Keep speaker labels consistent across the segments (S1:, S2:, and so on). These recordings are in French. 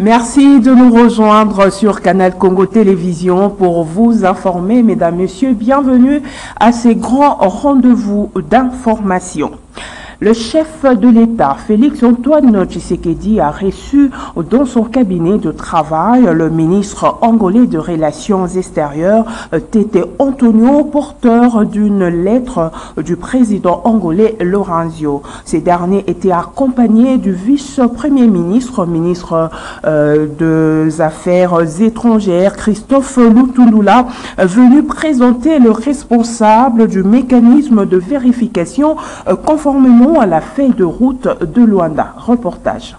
S1: Merci de nous rejoindre sur Canal Congo Télévision pour vous informer, mesdames, messieurs. Bienvenue à ces grands rendez-vous d'information. Le chef de l'État, Félix-Antoine Tshisekedi, a reçu dans son cabinet de travail le ministre angolais de Relations extérieures, Tete Antonio, porteur d'une lettre du président angolais Lourenço. Ces derniers étaient accompagnés du vice-premier ministre, des Affaires étrangères, Christophe Lutundula, venu présenter le responsable du mécanisme de vérification conformément à la feuille de route de Luanda. Reportage.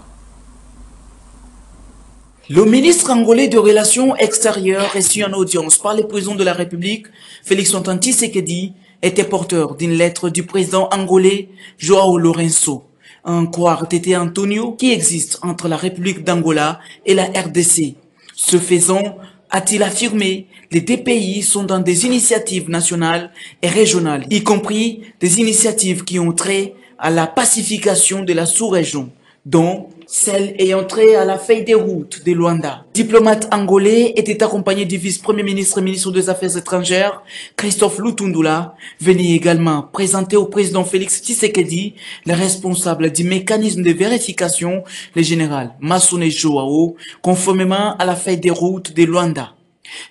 S2: Le ministre angolais de Relations extérieures reçu en audience par le président de la République, Félix-Antoine Tshisekedi, était porteur d'une lettre du président angolais João Lourenço, un croire Tete Antonio qui existe entre la République d'Angola et la RDC. Ce faisant, a-t-il affirmé, les deux pays sont dans des initiatives nationales et régionales, y compris des initiatives qui ont trait à la pacification de la sous-région, dont celle ayant trait à la feuille de route de Luanda. Le diplomate angolais était accompagné du vice-premier ministre et ministre des Affaires étrangères, Christophe Lutundula, venu également présenter au président Félix Tshisekedi le responsable du mécanisme de vérification, le général Massoune Joao, conformément à la feuille de route de Luanda.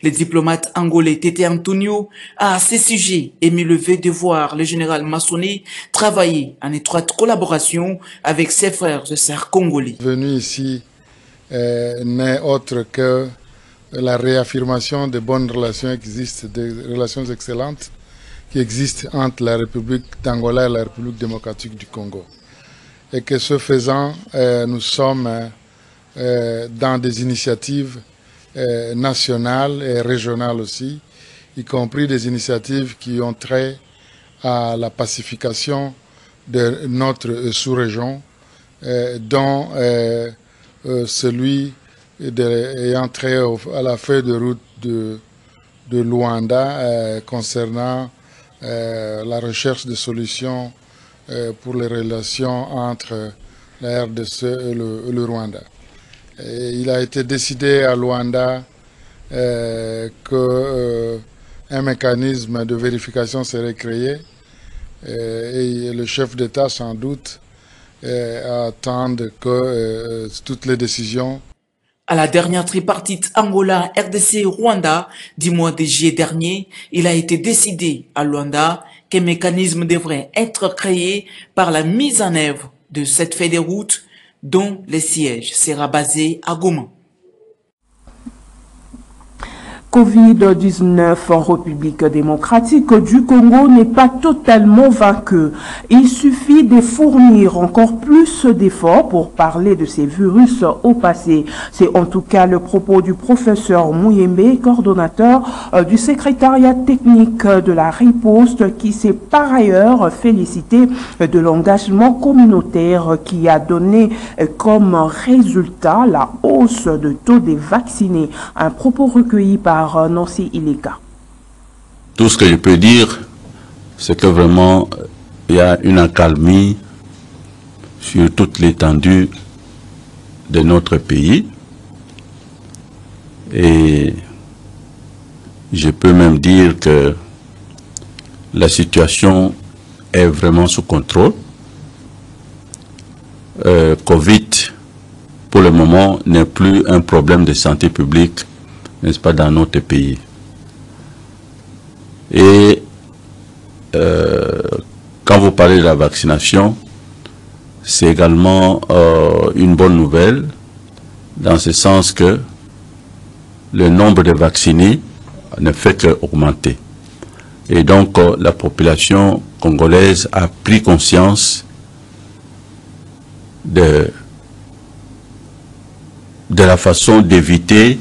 S2: Le diplomate angolais Tete Antonio a à ce sujet émis le vœu de voir le général Massoune travailler en étroite collaboration avec ses frères et sœurs congolais.
S3: Venu ici n'est autre que la réaffirmation des bonnes relations existent, des relations excellentes qui existent entre la République d'Angola et la République démocratique du Congo. Et que ce faisant, nous sommes dans des initiatives nationales et régionales aussi, y compris des initiatives qui ont trait à la pacification de notre sous-région, dont celui ayant trait à la feuille de route de Luanda concernant la recherche de solutions pour les relations entre la RDC et le Rwanda. Il a été décidé à Luanda qu'un mécanisme de vérification serait créé et le chef d'État sans doute attend que toutes les décisions.
S2: À la dernière tripartite Angola, RDC et Rwanda du mois de juillet dernier, il a été décidé à Luanda qu'un mécanisme devrait être créé par la mise en œuvre de cette feuille de route dont le siège sera basé à Goma.
S1: Covid-19 en République démocratique du Congo n'est pas totalement vaincu. Il suffit de fournir encore plus d'efforts pour parler de ces virus au passé. C'est en tout cas le propos du professeur Mouyembe, coordonnateur du secrétariat technique de la riposte, qui s'est par ailleurs félicité de l'engagement communautaire qui a donné comme résultat la hausse de taux des vaccinés. Un propos recueilli par Nancy Ileka.
S4: Tout ce que je peux dire, c'est que vraiment, il y a une accalmie sur toute l'étendue de notre pays. Et je peux même dire que la situation est vraiment sous contrôle. Covid, pour le moment, n'est plus un problème de santé publique, n'est-ce pas, dans notre pays. Et quand vous parlez de la vaccination, c'est également une bonne nouvelle, dans ce sens que le nombre de vaccinés ne fait qu'augmenter. Et donc, la population congolaise a pris conscience de la façon d'éviter,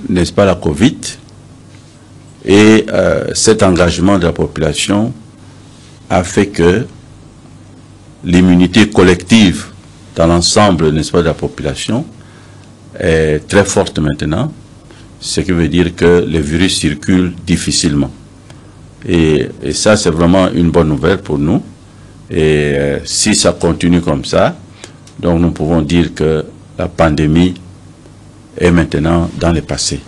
S4: n'est-ce pas, la Covid, et cet engagement de la population a fait que l'immunité collective dans l'ensemble, n'est-ce pas, de la population est très forte maintenant, ce qui veut dire que le virus circule difficilement. Et ça, c'est vraiment une bonne nouvelle pour nous. Et si ça continue comme ça, donc nous pouvons dire que la pandémie est maintenant dans le passé.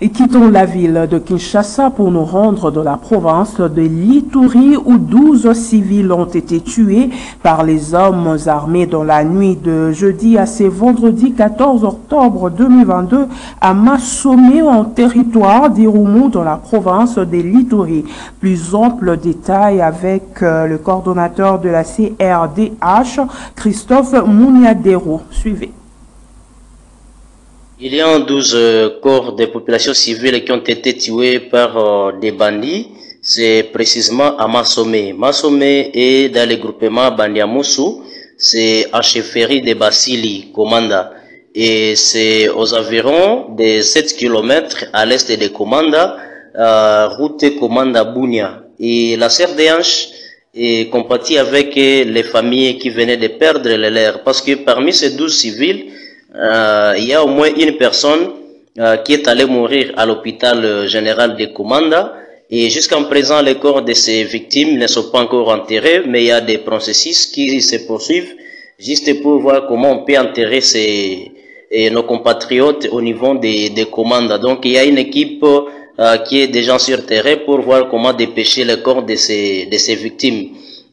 S1: Et quittons la ville de Kinshasa pour nous rendre dans la province de l'Ituri où 12 civils ont été tués par les hommes armés dans la nuit de jeudi à ce vendredi 14 octobre 2022 à Massomé en territoire d'Irumu dans la province de l'Ituri. Plus ample détail avec le coordonnateur de la CRDH, Christophe Mouniadero. Suivez.
S5: Il y a 12 corps de populations civiles qui ont été tués par des bandits. C'est précisément à Massomé. Massomé est dans le groupement Bandiamoussou. C'est à chefferie de Basili, Komanda. Et c'est aux environs de 7 km à l'est de Komanda, route Komanda Bounia. Et la CRDH est compatie avec les familles qui venaient de perdre les leurs. Parce que parmi ces 12 civils, il y a au moins une personne qui est allée mourir à l'hôpital général de Komanda et jusqu'à présent les corps de ces victimes ne sont pas encore enterrés, mais il y a des processus qui se poursuivent juste pour voir comment on peut enterrer nos compatriotes au niveau des Komanda. Donc il y a une équipe qui est déjà sur terrain pour voir comment dépêcher les corps de ces victimes.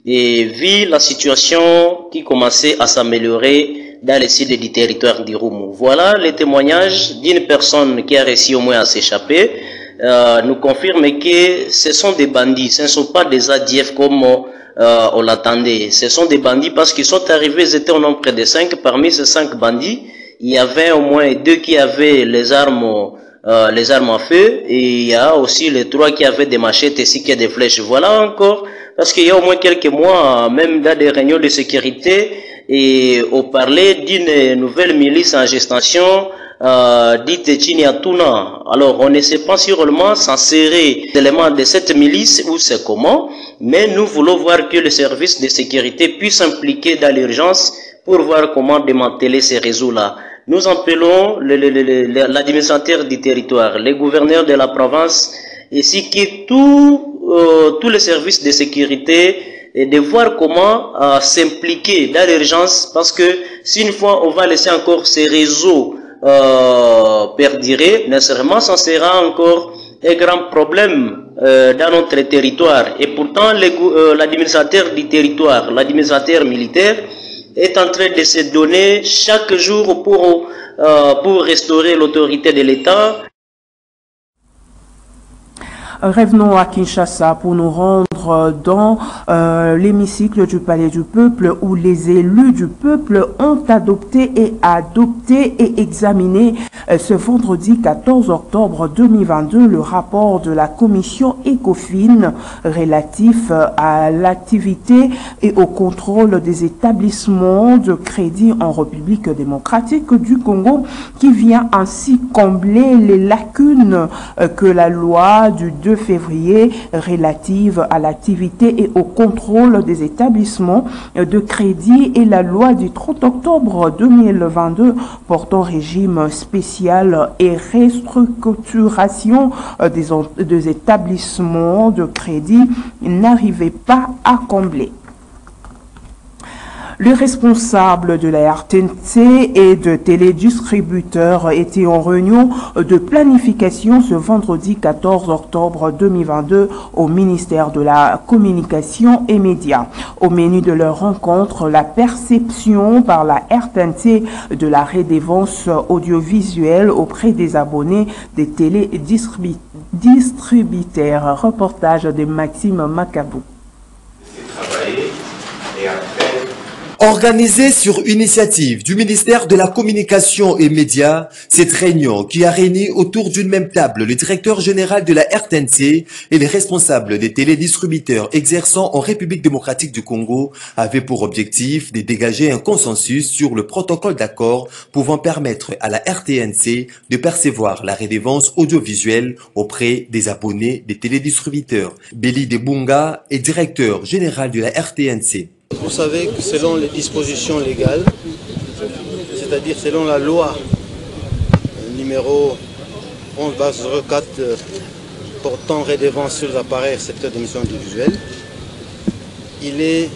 S5: Et vu la situation qui commençait à s'améliorer dans les sites du territoire d'Irumu. Voilà le témoignage d'une personne qui a réussi au moins à s'échapper. Nous confirme que ce sont des bandits, ce ne sont pas des ADF comme on l'attendait. Ce sont des bandits parce qu'ils sont arrivés, ils étaient au nombre de 5. Parmi ces 5 bandits, il y avait au moins 2 qui avaient les armes à feu et il y a aussi les 3 qui avaient des machettes ainsi que des flèches. Voilà encore, parce qu'il y a au moins quelques mois, même dans des réunions de sécurité, et on parlait d'une nouvelle milice en gestation dite Chiniatuna. Alors on ne sait pas si réellement s'insérer l'élément de cette milice ou c'est comment, mais nous voulons voir que le service de sécurité puisse s'impliquer dans l'urgence pour voir comment démanteler ces réseaux-là. Nous appelons l'administrateur du territoire, les gouverneurs de la province, ainsi que tous les services de sécurité, et de voir comment s'impliquer dans l'urgence, parce que si une fois on va laisser encore ces réseaux perdurer, nécessairement ça sera encore un grand problème dans notre territoire. Et pourtant l'administrateur du territoire, l'administrateur militaire est en train de se donner chaque jour pour restaurer l'autorité de l'État.
S1: Revenons à Kinshasa pour nous rendre dans l'hémicycle du Palais du Peuple où les élus du peuple ont adopté et examiné ce vendredi 14 octobre 2022 le rapport de la commission ECOFIN relatif à l'activité et au contrôle des établissements de crédit en République démocratique du Congo qui vient ainsi combler les lacunes que la loi du 2 février relative à l'activité et au contrôle des établissements de crédit et la loi du 30 octobre 2022 portant régime spécial et restructuration des établissements de crédit n'arrivaient pas à combler. Le responsable de la RTNC et de télédistributeurs était en réunion de planification ce vendredi 14 octobre 2022 au ministère de la Communication et Médias. Au menu de leur rencontre, la perception par la RTNC de la redevance audiovisuelle auprès des abonnés des télédistributeurs. Reportage de Maxime Macabou.
S6: Organisée sur initiative du ministère de la Communication et Médias, cette réunion qui a réuni autour d'une même table le directeur général de la RTNC et les responsables des télédistributeurs exerçant en République démocratique du Congo avait pour objectif de dégager un consensus sur le protocole d'accord pouvant permettre à la RTNC de percevoir la redevance audiovisuelle auprès des abonnés des télédistributeurs. Béli Debunga est directeur général de la RTNC.
S7: Vous savez que selon les dispositions légales, c'est-à-dire selon la loi numéro 11/04 portant redevance sur les appareils récepteurs d'émissions audiovisuelles, il est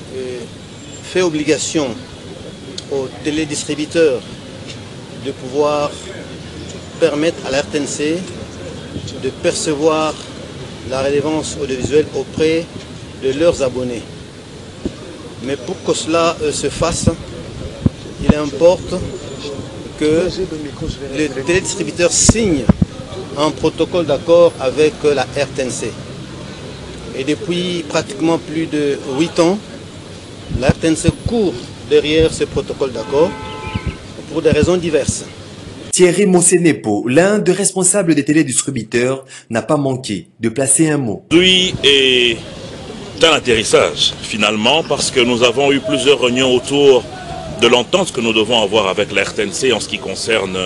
S7: fait obligation aux télédistributeurs de pouvoir permettre à la RTNC de percevoir la redevance audiovisuelle auprès de leurs abonnés. Mais pour que cela se fasse, il importe que les télédistributeurs signent un protocole d'accord avec la RTNC. Et depuis pratiquement plus de 8 ans, la RTNC court derrière ce protocole d'accord pour des raisons diverses.
S6: Thierry Mossenepo, l'un des responsables des télédistributeurs, n'a pas manqué de placer un mot.
S8: Aujourd'hui est un atterrissage finalement parce que nous avons eu plusieurs réunions autour de l'entente que nous devons avoir avec la RTNC en ce qui concerne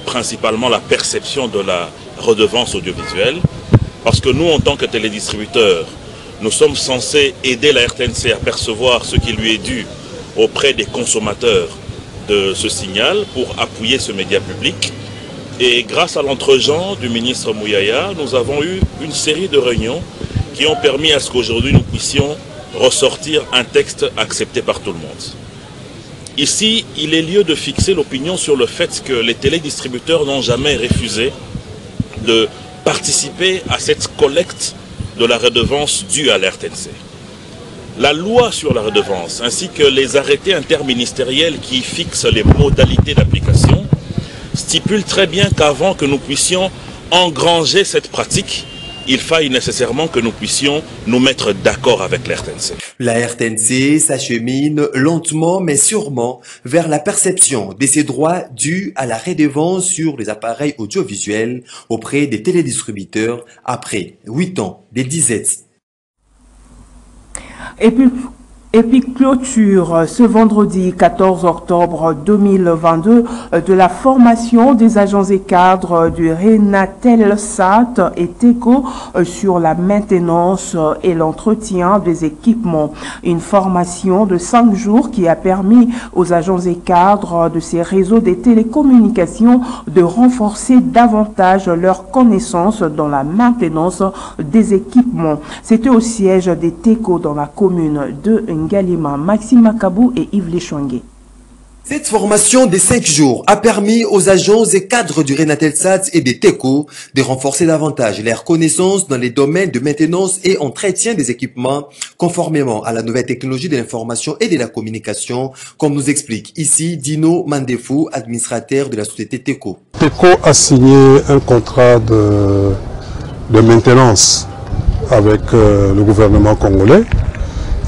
S8: principalement la perception de la redevance audiovisuelle. Parce que nous, en tant que télédistributeurs, nous sommes censés aider la RTNC à percevoir ce qui lui est dû auprès des consommateurs de ce signal pour appuyer ce média public. Et grâce à l'entregent du ministre Mouyaya, nous avons eu une série de réunions qui ont permis à ce qu'aujourd'hui nous puissions ressortir un texte accepté par tout le monde. Ici, il est lieu de fixer l'opinion sur le fait que les télédistributeurs n'ont jamais refusé de participer à cette collecte de la redevance due à l'RTNC. La loi sur la redevance ainsi que les arrêtés interministériels qui fixent les modalités d'application stipulent très bien qu'avant que nous puissions engranger cette pratique, il faille nécessairement que nous puissions nous mettre d'accord avec l'RTNC.
S6: La RTNC s'achemine lentement mais sûrement vers la perception de ses droits dus à la redevance sur les appareils audiovisuels auprès des télédistributeurs après 8 ans de disette.
S1: Et puis clôture ce vendredi 14 octobre 2022 de la formation des agents et cadres du Renatelsat et TECO sur la maintenance et l'entretien des équipements. Une formation de 5 jours qui a permis aux agents et cadres de ces réseaux des télécommunications de renforcer davantage leurs connaissances dans la maintenance des équipements. C'était au siège des TECO dans la commune de Ngalima. Maxime Makabou et Yves Lechongué.
S6: Cette formation de 5 jours a permis aux agents et cadres du Renatelsat et des TECO de renforcer davantage leurs connaissances dans les domaines de maintenance et entretien des équipements conformément à la nouvelle technologie de l'information et de la communication, comme nous explique ici Dino Mandefou, administrateur de la société TECO.
S9: TECO a signé un contrat de maintenance avec le gouvernement congolais.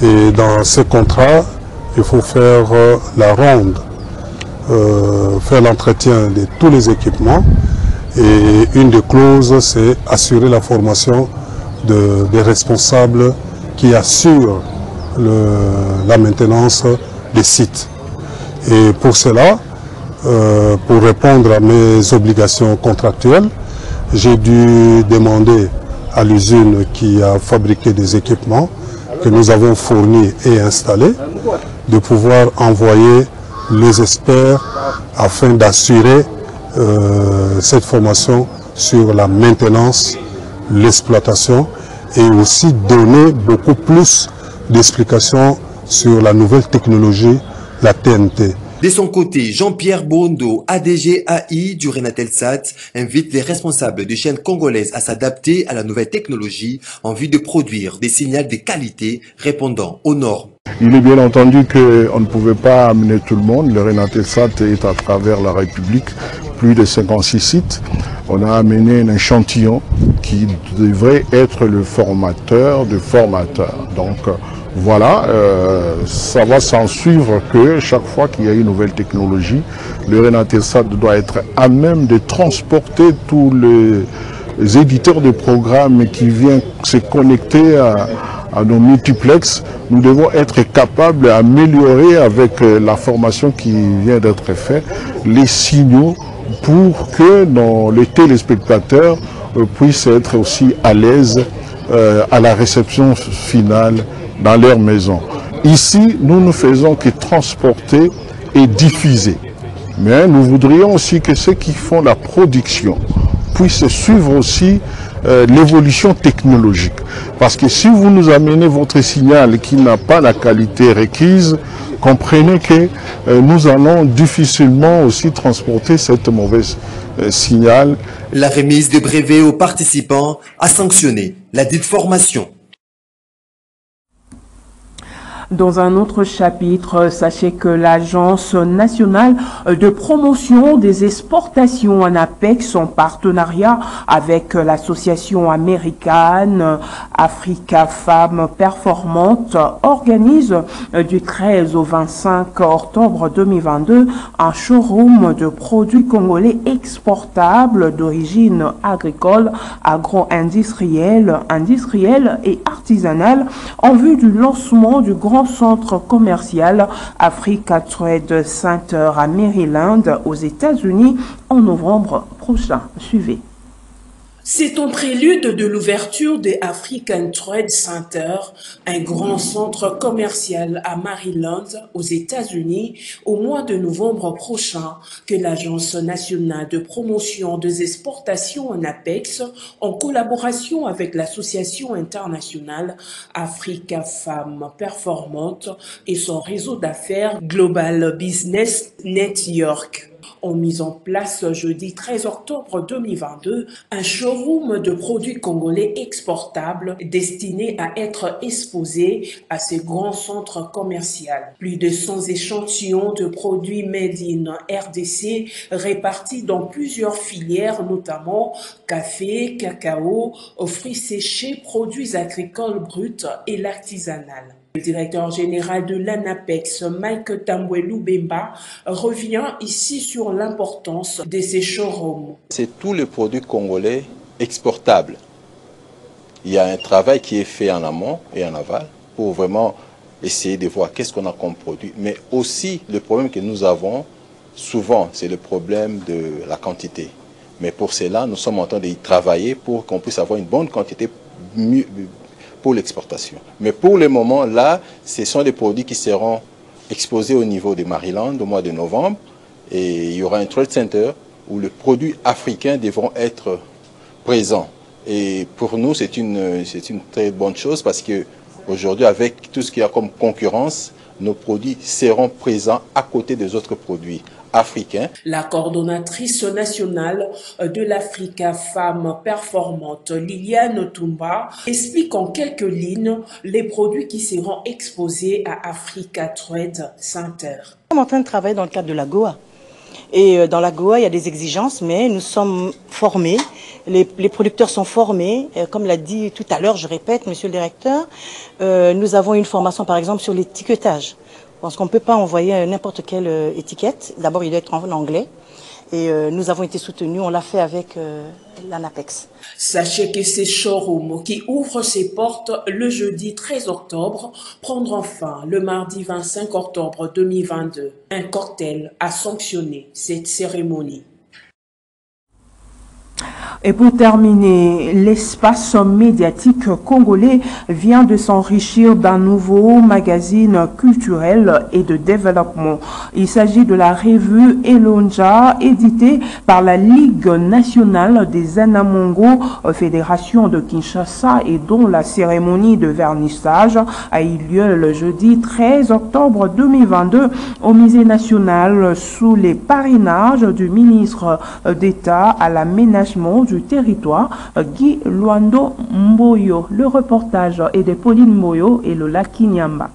S9: Et dans ce contrat, il faut faire la ronde, faire l'entretien de tous les équipements. Et une des clauses, c'est assurer la formation des responsables qui assurent la maintenance des sites. Et pour cela, pour répondre à mes obligations contractuelles, j'ai dû demander à l'usine qui a fabriqué des équipements que nous avons fournis et installés, de pouvoir envoyer les experts afin d'assurer cette formation sur la maintenance, l'exploitation et aussi donner beaucoup plus d'explications sur la nouvelle technologie, la TNT.
S6: De son côté, Jean-Pierre Bondo, ADG AI du Renatelsat, invite les responsables des chaînes congolaises à s'adapter à la nouvelle technologie en vue de produire des signaux de qualité répondant aux normes.
S10: Il est bien entendu qu'on ne pouvait pas amener tout le monde. Le Renatelsat est à travers la République, plus de 56 sites. On a amené un échantillon qui devrait être le formateur de formateurs. Donc, voilà, ça va s'en suivre que chaque fois qu'il y a une nouvelle technologie, le Renatelsat doit être à même de transporter tous les éditeurs de programmes qui viennent se connecter à nos multiplexes. Nous devons être capables d'améliorer avec la formation qui vient d'être faite les signaux pour que les téléspectateurs puissent être aussi à l'aise à la réception finale dans leur maison. Ici, nous ne faisons que transporter et diffuser. Mais nous voudrions aussi que ceux qui font la production puissent suivre aussi l'évolution technologique. Parce que si vous nous amenez votre signal qui n'a pas la qualité requise, comprenez que nous allons difficilement aussi transporter cette mauvaise signal.
S6: La remise de brevets aux participants a sanctionné la dite formation.
S1: Dans un autre chapitre, sachez que l'Agence nationale de promotion des exportations en APEX, en partenariat avec l'association américaine Africa Femmes Performantes, organise du 13 au 25 octobre 2022 un showroom de produits congolais exportables d'origine agricole, agro-industrielle, industrielle et artisanale en vue du lancement du grand centre commercial Africa Trade Center à Maryland aux États-Unis en novembre prochain. Suivez.
S11: C'est en prélude de l'ouverture des African Trade Center, un grand centre commercial à Maryland, aux États-Unis, au mois de novembre prochain, que l'Agence nationale de promotion des exportations en APEX, en collaboration avec l'association internationale Africa Femmes Performantes et son réseau d'affaires Global Business Network, ont mis en place jeudi 13 octobre 2022 un showroom de produits congolais exportables destiné à être exposé à ce grand centre commercial. Plus de 100 échantillons de produits made in RDC répartis dans plusieurs filières, notamment café, cacao, fruits séchés, produits agricoles bruts et l'artisanal. Le directeur général de l'ANAPEX, Mike Tambwelou Bemba, revient ici sur l'importance de ces showrooms.
S12: C'est tous les produits congolais exportables. Il y a un travail qui est fait en amont et en aval pour vraiment essayer de voir qu'est-ce qu'on a comme produit. Mais aussi, le problème que nous avons, souvent, c'est le problème de la quantité. Mais pour cela, nous sommes en train d'y travailler pour qu'on puisse avoir une bonne quantité pour l'exportation. Mais pour le moment, là, ce sont des produits qui seront exposés au niveau de Maryland au mois de novembre. Et il y aura un trade center où les produits africains devront être présents. Et pour nous, c'est une très bonne chose parce que aujourd'hui, avec tout ce qu'il y a comme concurrence, nos produits seront présents à côté des autres produits africains.
S11: La coordonnatrice nationale de l'Africa Femmes Performantes, Liliane Toumba, explique en quelques lignes les produits qui seront exposés à Africa Trade Center.
S13: Nous sommes en train de travailler dans le cadre de la GOA. Et dans la GOA, il y a des exigences, mais nous sommes formés, les producteurs sont formés. Comme l'a dit tout à l'heure, je répète, monsieur le directeur, nous avons une formation par exemple sur l'étiquetage. Parce qu'on ne peut pas envoyer n'importe quelle étiquette. D'abord, il doit être en anglais. Et nous avons été soutenus, on l'a fait avec l'ANAPEX.
S11: Sachez que ces showrooms qui ouvrent ses portes le jeudi 13 octobre prendront fin le mardi 25 octobre 2022. Un cocktail a sanctionné cette cérémonie.
S1: Et pour terminer, l'espace médiatique congolais vient de s'enrichir d'un nouveau magazine culturel et de développement. Il s'agit de la revue Elonja, éditée par la Ligue nationale des Anamongo, fédération de Kinshasa, et dont la cérémonie de vernissage a eu lieu le jeudi 13 octobre 2022 au Musée national sous les parrainages du ministre d'État à l'aménagement du territoire, Guy Luando Mboyo. Le reportage est de Pauline Mboyo et Lola Kinyamba.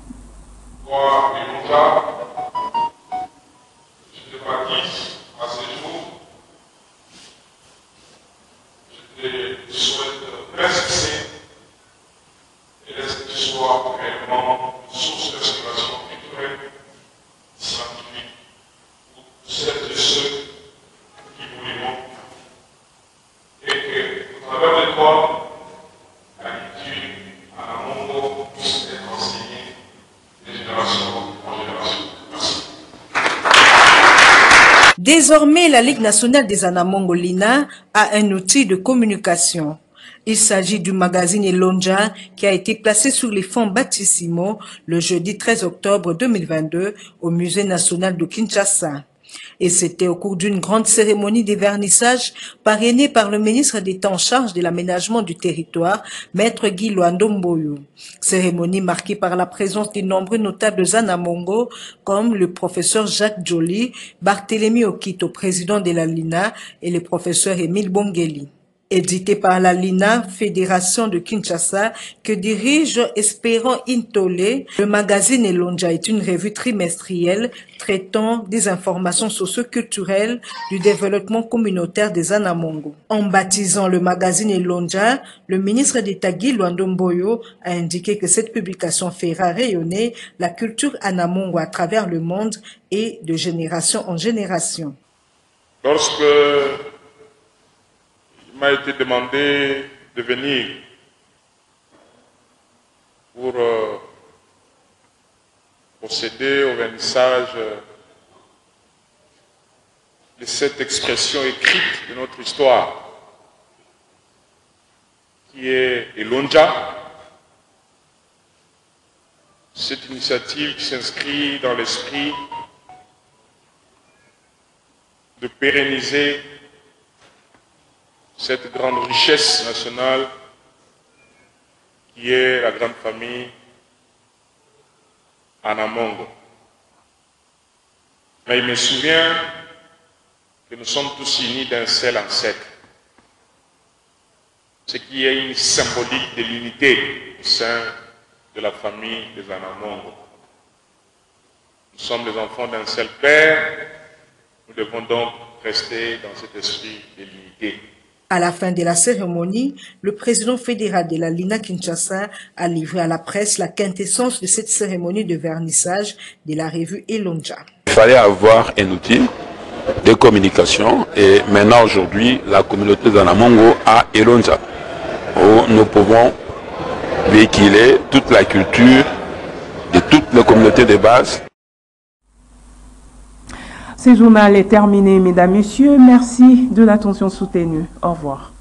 S14: Désormais, la Ligue nationale des Anamongo Lina a un outil de communication. Il s'agit du magazine Elonja qui a été placé sur les fonds baptismaux le jeudi 13 octobre 2022 au Musée national de Kinshasa. Et c'était au cours d'une grande cérémonie de vernissage parrainée par le ministre d'État en charge de l'aménagement du territoire, Maître Guy Luando Mboyo. Cérémonie marquée par la présence de nombreux notables Zanamongo, comme le professeur Jacques Joly, Barthélemy Okito, président de la LINA, et le professeur Émile Bongeli. Édité par la LINA, Fédération de Kinshasa, que dirige Espérant Intolé, le magazine Elonja est une revue trimestrielle traitant des informations socio-culturelles du développement communautaire des Anamongo. En baptisant le magazine Elonja, le ministre d'État Guy Luando Mboyo a indiqué que cette publication fera rayonner la culture Anamongo à travers le monde et de génération en génération.
S15: Lorsque il m'a été demandé de venir pour procéder au vernissage de cette expression écrite de notre histoire, qui est Elonja. Cette initiative qui s'inscrit dans l'esprit de pérenniser cette grande richesse nationale qui est la grande famille Anamongo. Mais il me souvient que nous sommes tous unis d'un seul ancêtre, ce qui est une symbolique de l'unité au sein de la famille des Anamongo. Nous sommes les enfants d'un seul père, nous devons donc rester dans cet esprit de l'unité.
S14: À la fin de la cérémonie, le président fédéral de la LINA Kinshasa a livré à la presse la quintessence de cette cérémonie de vernissage de la revue Elonja.
S16: Il fallait avoir un outil de communication et maintenant aujourd'hui la communauté d'Anamongo a Elonja où nous pouvons véhiculer toute la culture de toutes les communautés de base.
S1: Ce journal est terminé, mesdames, messieurs. Merci de l'attention soutenue. Au revoir.